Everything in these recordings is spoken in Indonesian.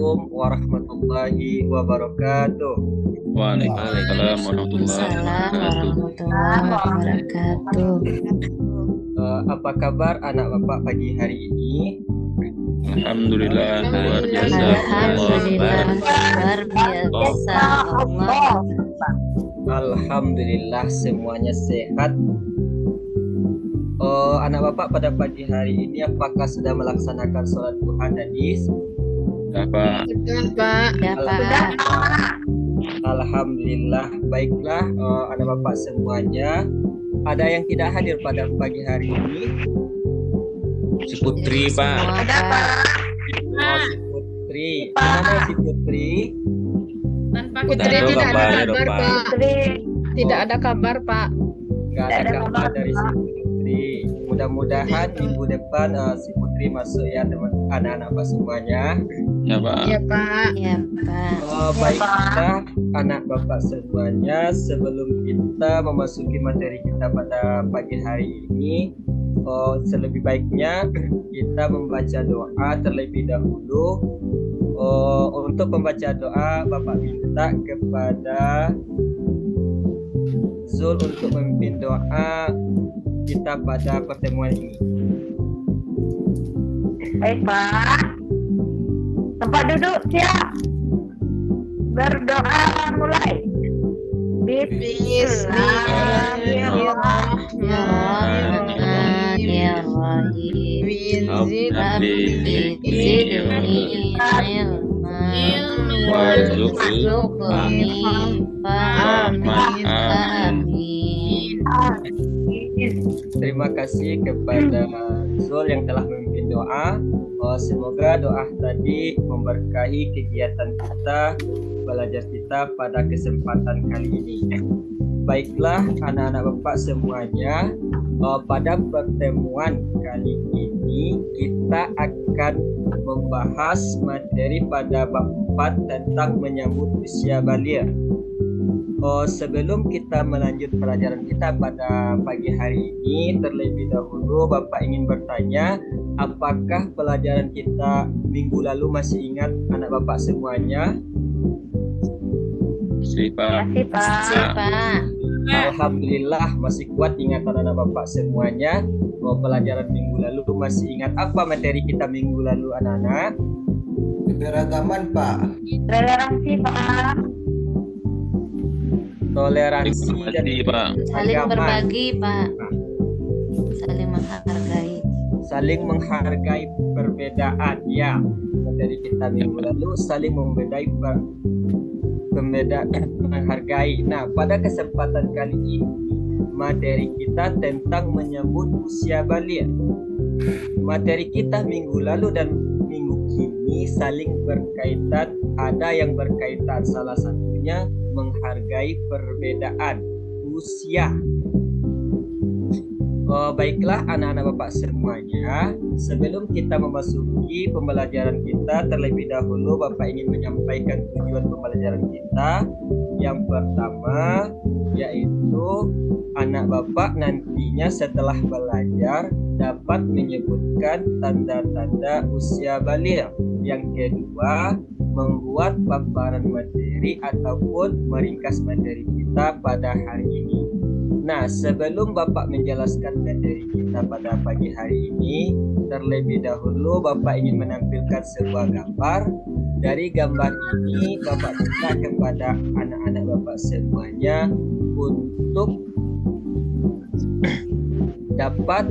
Assalamualaikum warahmatullahi wabarakatuh. Waalaikumsalam warahmatullahi Waalaikumsalam wabarakatuh. warahmatullahi wabarakatuh. Apa kabar anak bapak pagi hari ini? Alhamdulillah luar biasa. Alhamdulillah luar biasa Allah. Alhamdulillah semuanya sehat. Anak bapak pada pagi hari ini apakah sudah melaksanakan sholat duha tadi? Apa? Ya Pak. Alhamdulillah, baiklah anak bapak semuanya. Ada yang tidak hadir pada pagi hari ini? Si Putri, Pak. Semua, Pak. Si Putri. Mana si Putri? Putri Ada tidak ada kabar, kabar, Pak. Pak. Tidak ada kabar, Pak. Nggak ada kabar dari si Putri. Mudah-mudahan minggu depan si Putri masuk ya teman anak-anak Pak semuanya. Ya, Pak. Iya, Pak. Ya Pak. Baiklah anak bapak semuanya, sebelum kita memasuki materi kita pada pagi hari ini, selebih baiknya kita membaca doa terlebih dahulu. Untuk membaca doa, Bapak minta kepada Zul untuk memimpin doa kita pada pertemuan ini. Baik Pak, tempat duduk siap. Berdoa mulai. Bismillahirrahmanirrahim. Rabbi zidni ilman warzuqni fahman. Amin. Terima kasih kepada Zul yang telah memimpin doa. Semoga doa tadi memberkahi kegiatan kita, belajar kita pada kesempatan kali ini. Baiklah anak-anak bapak semuanya, pada pertemuan kali ini kita akan membahas materi pada bab 4 tentang menyambut usia baligh. Sebelum kita melanjut pelajaran kita pada pagi hari ini, terlebih dahulu Bapak ingin bertanya, apakah pelajaran kita minggu lalu masih ingat anak Bapak semuanya? Si Pak. Terima kasih Pak. Pak. Alhamdulillah masih kuat ingatan anak Bapak semuanya. Pelajaran minggu lalu masih ingat apa materi kita minggu lalu anak-anak? Keberagaman Pak. Toleransi Pak. Toleransi dan Informasi, Pak. Saling agama. berbagi, Pak. Saling menghargai. Saling menghargai perbedaan, ya. Materi kita minggu lalu saling menghargai. Nah, pada kesempatan kali ini materi kita tentang menyambut usia baligh. Materi kita minggu lalu dan minggu kini saling berkaitan, ada yang berkaitan, salah satunya menghargai perbedaan usia. Baiklah anak-anak bapak semuanya, sebelum kita memasuki pembelajaran kita, terlebih dahulu Bapak ingin menyampaikan tujuan pembelajaran kita. Yang pertama yaitu anak bapak nantinya setelah belajar dapat menyebutkan tanda-tanda usia baligh. Yang kedua, membuat paparan materi ataupun meringkas materi kita pada hari ini. Nah, sebelum Bapak menjelaskan materi kita pada pagi hari ini, terlebih dahulu Bapak ingin menampilkan sebuah gambar. Dari gambar ini Bapak minta kepada anak-anak Bapak semuanya untuk dapat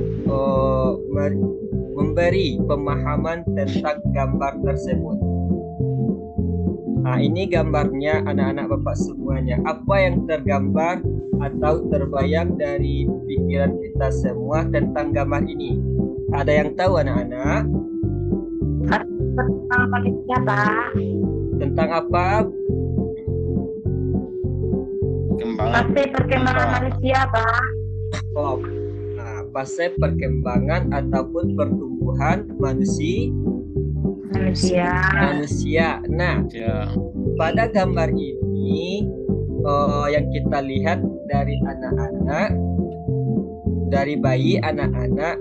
memberi pemahaman tentang gambar tersebut. Nah, ini gambarnya anak-anak Bapak semuanya. Apa yang tergambar atau terbayang dari pikiran kita semua tentang gambar ini? Ada yang tahu anak-anak? Tentang manusia Pak. Tentang apa? Fase perkembangan manusia Pak. Fase perkembangan ataupun pertumbuhan manusia. Nah, Ya. pada gambar ini yang kita lihat dari anak-anak, dari bayi anak-anak,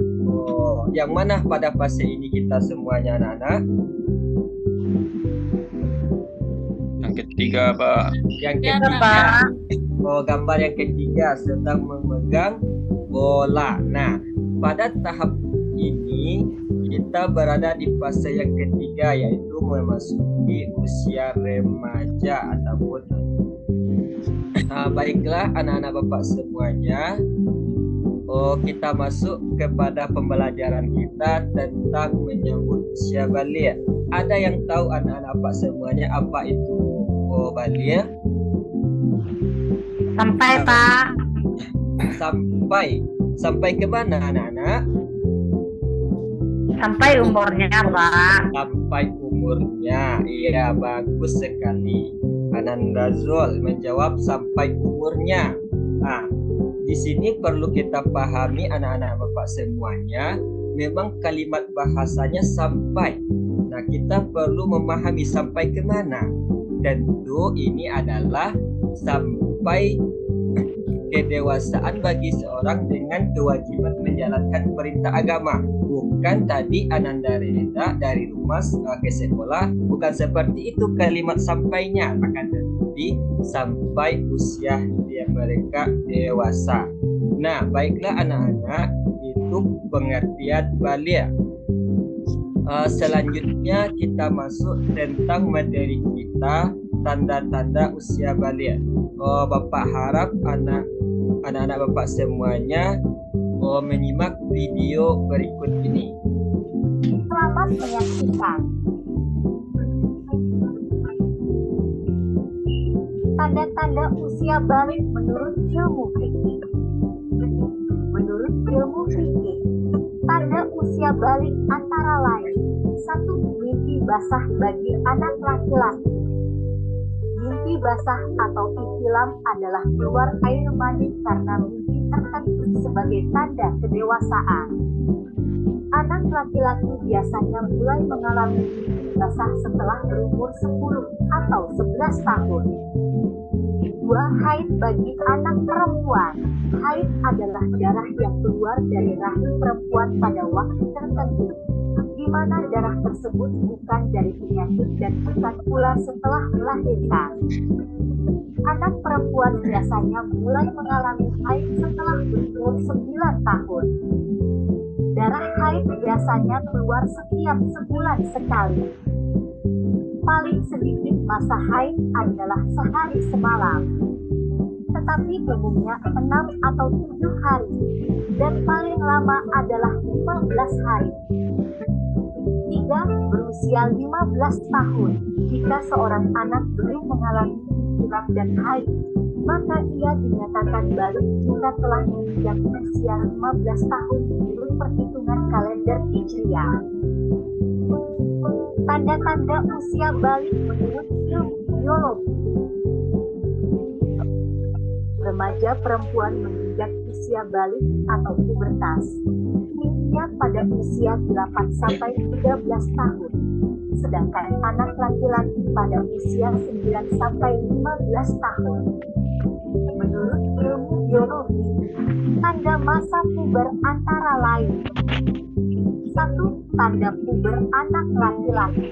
yang mana pada fase ini kita semuanya anak-anak? ketiga, Pak. Yang Ya, ketiga. Pak. Oh, gambar yang ketiga sedang memegang bola. Nah, pada tahap ini kita berada di fase yang ketiga, yaitu memasuki usia remaja ataupun baiklah anak-anak Bapak semuanya. Kita masuk kepada pembelajaran kita tentang menyambut usia balik. Ada yang tahu anak-anak Bapak semuanya apa itu balik? Sampai, Pak. Sampai ke mana anak-anak? Sampai umurnya, Pak. Sampai umurnya. Iya, bagus sekali. Ananda Zul menjawab sampai umurnya. Nah, di sini perlu kita pahami anak-anak Bapak semuanya, memang kalimat bahasanya sampai. Nah, kita perlu memahami sampai ke mana. Tentu ini adalah sampai kedewasaan bagi seorang dengan kewajiban menjalankan perintah agama. Bukan tadi Ananda Reda dari rumah ke sekolah, bukan seperti itu kalimat sampainya, akan tetapi sampai usia mereka dewasa. Nah, baiklah anak-anak, itu pengertian balik. Selanjutnya kita masuk tentang materi kita, tanda-tanda usia balik. Bapak harap anak-anak Bapak semuanya menyimak video berikut ini. Selamat menyaksikan. Tanda-tanda usia balik menurut ilmu fikih. Menurut ilmu fikih, tanda usia balik antara lain: 1. Mimpi basah bagi anak laki-laki. Mimpi basah atau ihtilam adalah keluar air mani karena mimpi tertentu sebagai tanda kedewasaan. Anak laki-laki biasanya mulai mengalami mimpi basah setelah berumur 10 atau 11 tahun. 2. Haid bagi anak perempuan. Haid adalah darah yang keluar dari rahim perempuan pada waktu tertentu, di mana darah tersebut bukan dari penyakit dan bukan pula setelah melahirkan. Anak perempuan biasanya mulai mengalami haid setelah berumur 9 tahun. Darah haid biasanya keluar setiap sebulan sekali. Paling sedikit masa haid adalah sehari semalam, tetapi umumnya 6 atau 7 hari, dan paling lama adalah 15 hari. 3. Berusia 15 tahun. Jika seorang anak belum mengalami ihtilam dan haid, maka ia dinyatakan balik jika telah menginjak usia 15 tahun menurut perhitungan kalender Hijriah. Tanda-tanda usia balik menurut ilmu biologi. Remaja perempuan menginjak usia balik atau pubertas umumnya pada usia 8-13 tahun, sedangkan anak laki-laki pada usia 9-15 tahun. Menurut ilmu biologi, tanda masa puber antara lain: 1. Tanda puber anak laki-laki.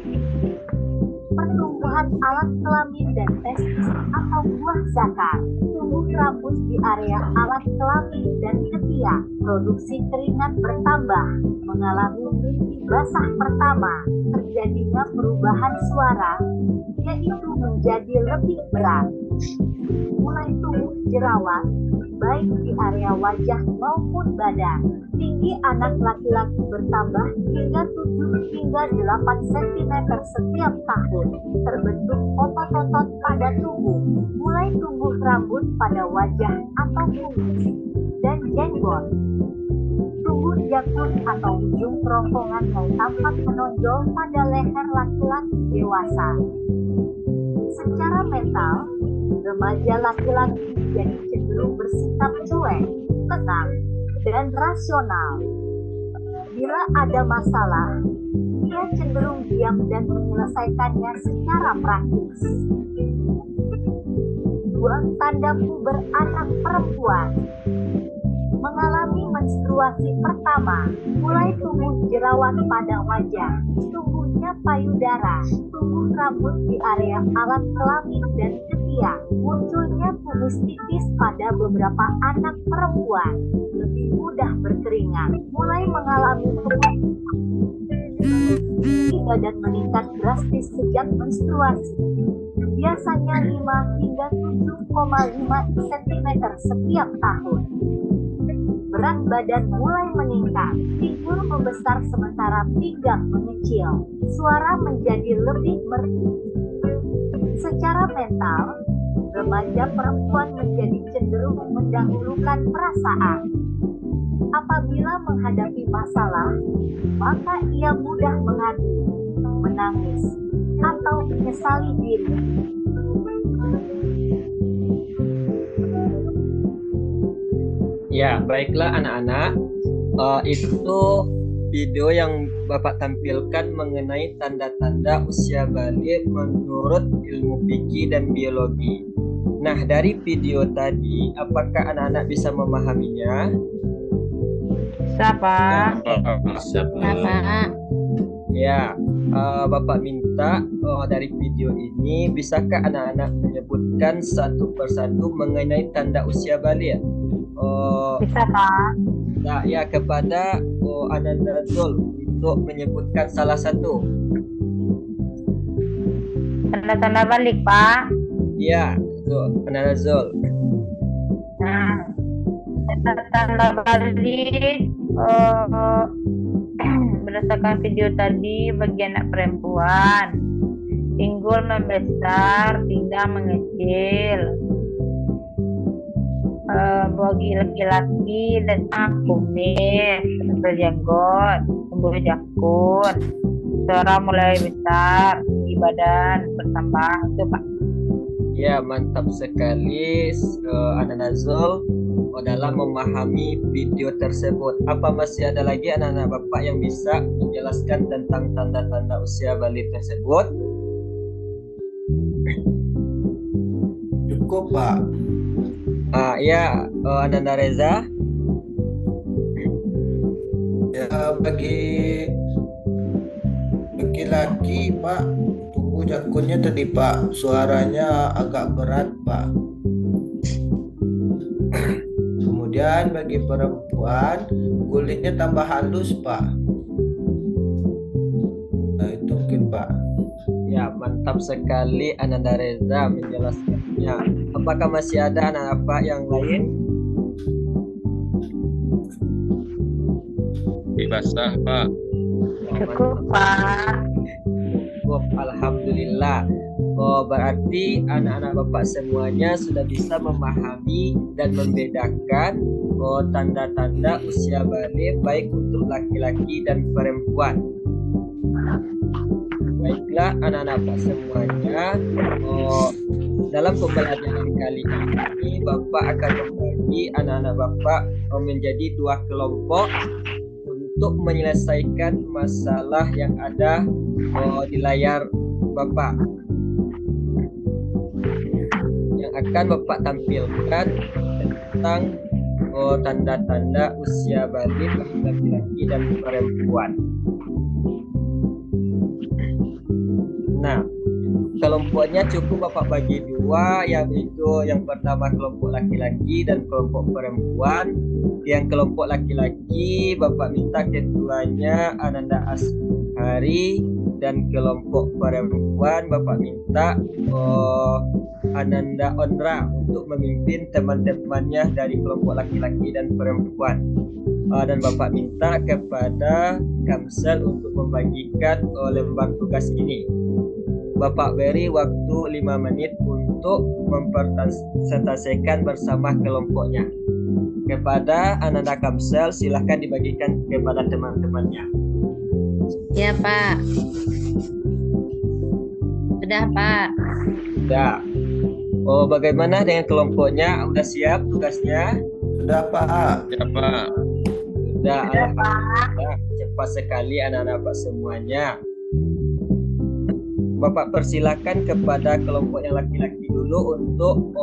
Pertumbuhan alat kelamin dan testis atau buah zakar. Tumbuh rambut di area alat kelamin dan ketiak. Produksi keringat bertambah. Mengalami mimpi basah pertama. Terjadinya perubahan suara, yaitu menjadi lebih berat. Mulai tumbuh jerawat, baik di area wajah maupun badan. Tinggi anak laki-laki bertambah hingga 7 hingga 8 cm setiap tahun. Terbentuk otot-otot pada tubuh. Mulai tumbuh rambut pada wajah atau kumis dan jenggot. Tumbuh jakun atau ujung kerongkongan yang tampak menonjol pada leher laki-laki dewasa. Secara mental, remaja laki-laki jadi cenderung bersikap cuek, tenang, dan rasional. Bila ada masalah, ia cenderung diam dan menyelesaikannya secara praktis. 2. Tanda puber anak perempuan. Mengalami menstruasi pertama, mulai tumbuh jerawat pada wajah, tumbuh Munculnya payudara, tumbuh rambut di area alat kelamin dan ketiak. Munculnya kumis tipis pada beberapa anak perempuan. Lebih mudah berkeringat. Mulai mengalami badan meningkat drastis sejak menstruasi. Biasanya 5 hingga 7,5 cm setiap tahun. Berat badan mulai meningkat, pinggul membesar sementara pinggang mengecil, suara menjadi lebih merdu. Secara mental, remaja perempuan menjadi cenderung mendahulukan perasaan. Apabila menghadapi masalah, maka ia mudah mengadu, menangis, atau menyesali diri. Ya, baiklah anak-anak. Itu video yang Bapak tampilkan mengenai tanda-tanda usia balik menurut ilmu fikih dan biologi. Nah, dari video tadi, apakah anak-anak bisa memahaminya? Siapa? Siapa? Siapa? Ya, Bapak minta dari video ini, bisakah anak-anak menyebutkan satu persatu mengenai tanda usia balik? Bisa, Pak. Nah, ya, kepada Ananda Zul untuk menyebutkan salah satu. Tanda-tanda balik, Pak. Ya, Ananda Zul. Nah, tanda balik berdasarkan video tadi, bagi anak perempuan, pinggul membesar, pinggang mengecil. Bagi laki-laki dan kumis, berjenggot, tumbuh jakun, suara mulai besar, tinggi badan bertambah, itu Pak. Ya, mantap sekali Ananda Zul dalam memahami video tersebut. Apa masih ada lagi anak-anak Bapak yang bisa menjelaskan tentang tanda-tanda usia balik tersebut? Cukup, Pak. Ya, Ananda Reza. Ya, bagi laki-laki, Pak, tumbuh jakunnya tadi, Pak, suaranya agak berat, Pak. Kemudian bagi perempuan, kulitnya tambah halus, Pak. Nah, itu mungkin, Pak. Ya, mantap sekali Ananda Reza menjelaskannya. Apakah masih ada anak Bapak yang lain? Basah, Pak. Cukup, Pak. Cukup, alhamdulillah. Berarti anak-anak Bapak semuanya sudah bisa memahami dan membedakan tanda-tanda usia balik baik untuk laki-laki dan perempuan. Baiklah anak-anak Bapak semuanya, dalam pembelajaran kali ini Bapak akan membagi anak-anak Bapak menjadi 2 kelompok untuk menyelesaikan masalah yang ada di layar Bapak. Yang akan Bapak tampilkan tentang tanda-tanda usia balik bagi laki-laki dan perempuan. Nah, kelompoknya cukup Bapak bagi 2, yaitu yang pertama kelompok laki-laki dan kelompok perempuan. Yang kelompok laki-laki Bapak minta ketuanya Ananda Ashari, dan kelompok perempuan Bapak minta Ananda Ondra untuk memimpin teman-temannya dari kelompok laki-laki dan perempuan. Dan Bapak minta kepada Kamsel untuk membagikan lembar tugas ini. Bapak beri waktu 5 menit untuk mempresentasikan bersama kelompoknya. Kepada Ananda Kamsel, silahkan dibagikan kepada teman-temannya. Ya, Pak. Sudah, Pak. Sudah. Bagaimana dengan kelompoknya? Udah siap tugasnya? Sudah, Pak. Ya, Pak. Sudah, alhamdulillah. Cepat sekali anak-anak Bapak semuanya. Bapak persilakan kepada kelompok yang laki-laki dulu untuk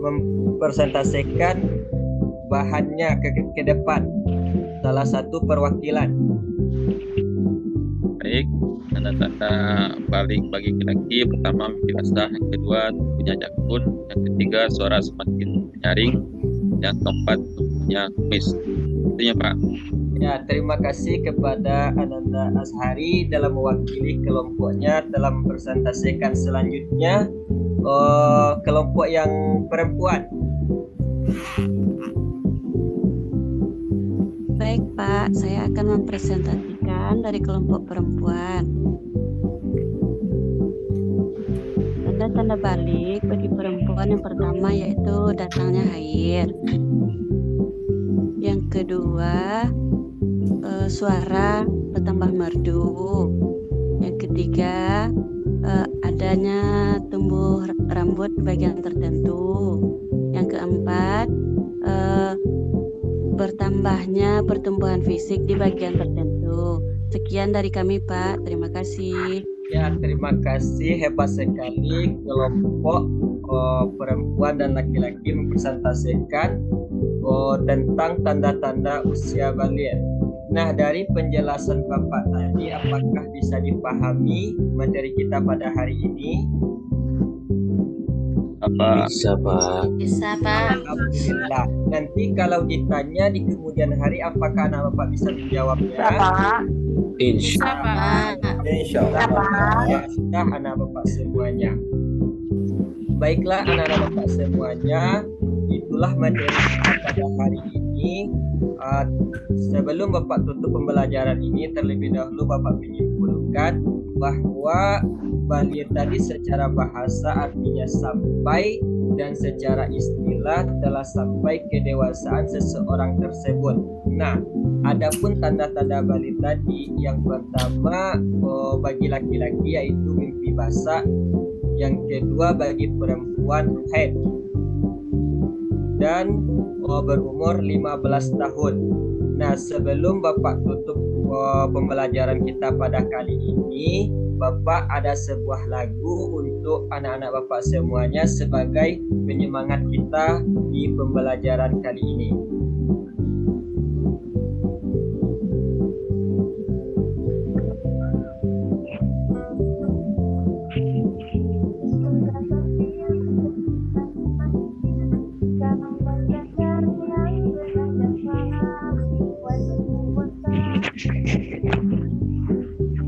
mempresentasikan bahannya ke depan. Salah satu perwakilan. Baik, tanda-tanda balik bagi laki-laki pertama mimpi basah, yang kedua tubuhnya jakun, yang ketiga suara semakin nyaring, yang keempat tubuhnya kumis. Itunya Pak. Ya, terima kasih kepada Ananda Azhari dalam mewakili kelompoknya dalam presentasikan selanjutnya kelompok yang perempuan. Baik Pak, saya akan mempresentasikan dari kelompok perempuan. Tanda-tanda balik bagi perempuan yang pertama yaitu datangnya haid. Yang kedua, suara bertambah merdu. Yang ketiga, adanya tumbuh rambut di bagian tertentu. Yang keempat, bertambahnya pertumbuhan fisik di bagian tertentu. Sekian dari kami Pak, terima kasih. Ya, terima kasih, hebat sekali kelompok perempuan dan laki-laki mempresentasikan tentang tanda-tanda usia balik. Nah, dari penjelasan Bapak tadi, apakah bisa dipahami materi kita pada hari ini? Apa? Bisa Pak. Bisa Pak. Alhamdulillah. Nanti kalau ditanya di kemudian hari, apakah anak Bapak bisa menjawabnya? Pak. Insya Bisa Pak. Insya Allah. Ya, sudah anak Bapak semuanya. Baiklah anak-anak Bapak semuanya, itulah materi kita pada hari ini. Sebelum Bapak tutup pembelajaran ini, terlebih dahulu Bapak menyimpulkan bahwa balik tadi secara bahasa artinya sampai, dan secara istilah telah sampai kedewasaan seseorang tersebut. Nah, adapun tanda-tanda balik tadi, yang pertama bagi laki-laki yaitu mimpi basah, yang kedua bagi perempuan haid, dan berumur 15 tahun. Nah, sebelum Bapak tutup pembelajaran kita pada kali ini, Bapak ada sebuah lagu untuk anak-anak Bapak semuanya sebagai penyemangat kita di pembelajaran kali ini.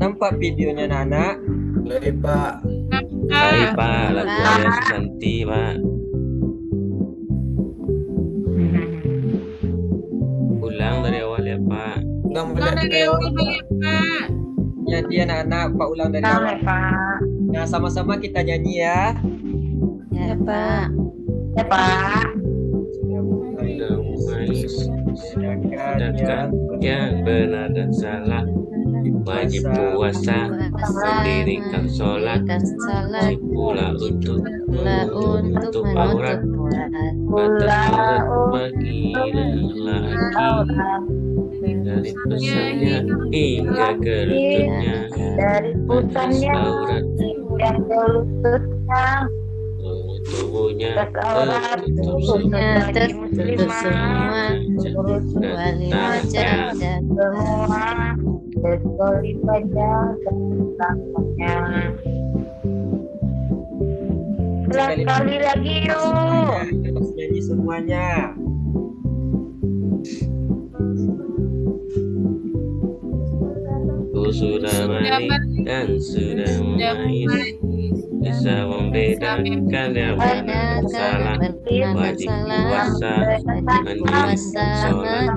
Nampak videonya Nana? Baik Pak. Baik Pak, lagunya Susanti Pak. Ulang dari awal ya Pak. Nggak Ulang melihat dari kayak awal banyak Pak. Jadi anak-anak, Pak ulang dari awal. Pak. Nah, sama-sama kita nyanyi ya. Ya Pak. Ya Pak. Sudah mulai. Sudah mulai Bedakan sedangkan yang benar dan salah. Wajib puasa, mendirikan sholat, wajib pula untuk menutup aurat, batas aurat bagi lelaki, dari pesannya hingga ke lututnya, Dari batas pusannya aurat hingga ke lututnya. tubuhnya Aurat tertutup tubuhnya semua, tertutup semua. Kecuali wajah dan Semua kecuali wajah dan rambutnya. Sekali lagi yuk. Terus nyanyi semuanya. Ku sudah balik dan sudah mengais, bisa membedakan yang benar dan salah, wajib puasa, mendirikan sholat,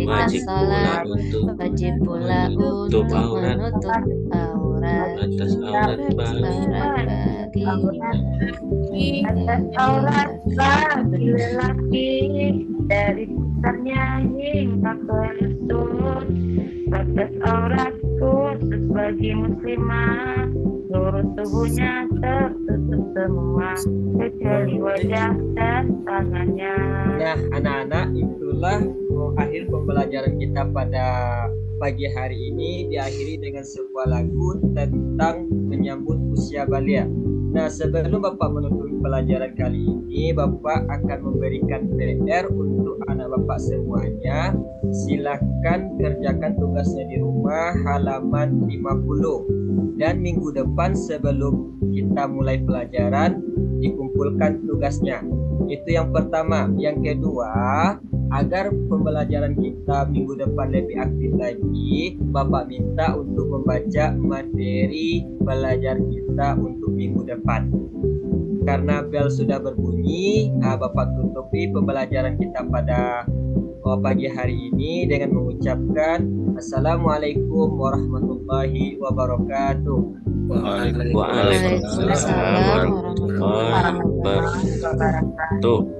wajib pula untuk wajib pula menutup untuk aurat, menutup aurat batas aurat bagi Atas aurat bagi lelaki, dari pusarnya hingga ke lutut. Batas aurat khusus bagi muslimah, seluruh tubuhnya tertutup semua kecuali wajah dan tangannya. Nah, anak-anak, itulah akhir pembelajaran kita pada pagi hari ini diakhiri dengan sebuah lagu tentang menyambut usia balia. Nah, sebelum Bapak menutup pelajaran kali ini, Bapak akan memberikan PR untuk anak Bapak semuanya. Silahkan kerjakan tugasnya di rumah halaman 50. Dan minggu depan sebelum kita mulai pelajaran, dikumpulkan tugasnya. Itu yang pertama. Yang kedua, agar pembelajaran kita minggu depan lebih aktif lagi, Bapak minta untuk membaca materi pelajaran kita untuk minggu depan. Karena bel sudah berbunyi, Bapak tutupi pembelajaran kita pada pagi hari ini dengan mengucapkan Assalamualaikum warahmatullahi wabarakatuh. Waalaikumsalam warahmatullahi wabarakatuh.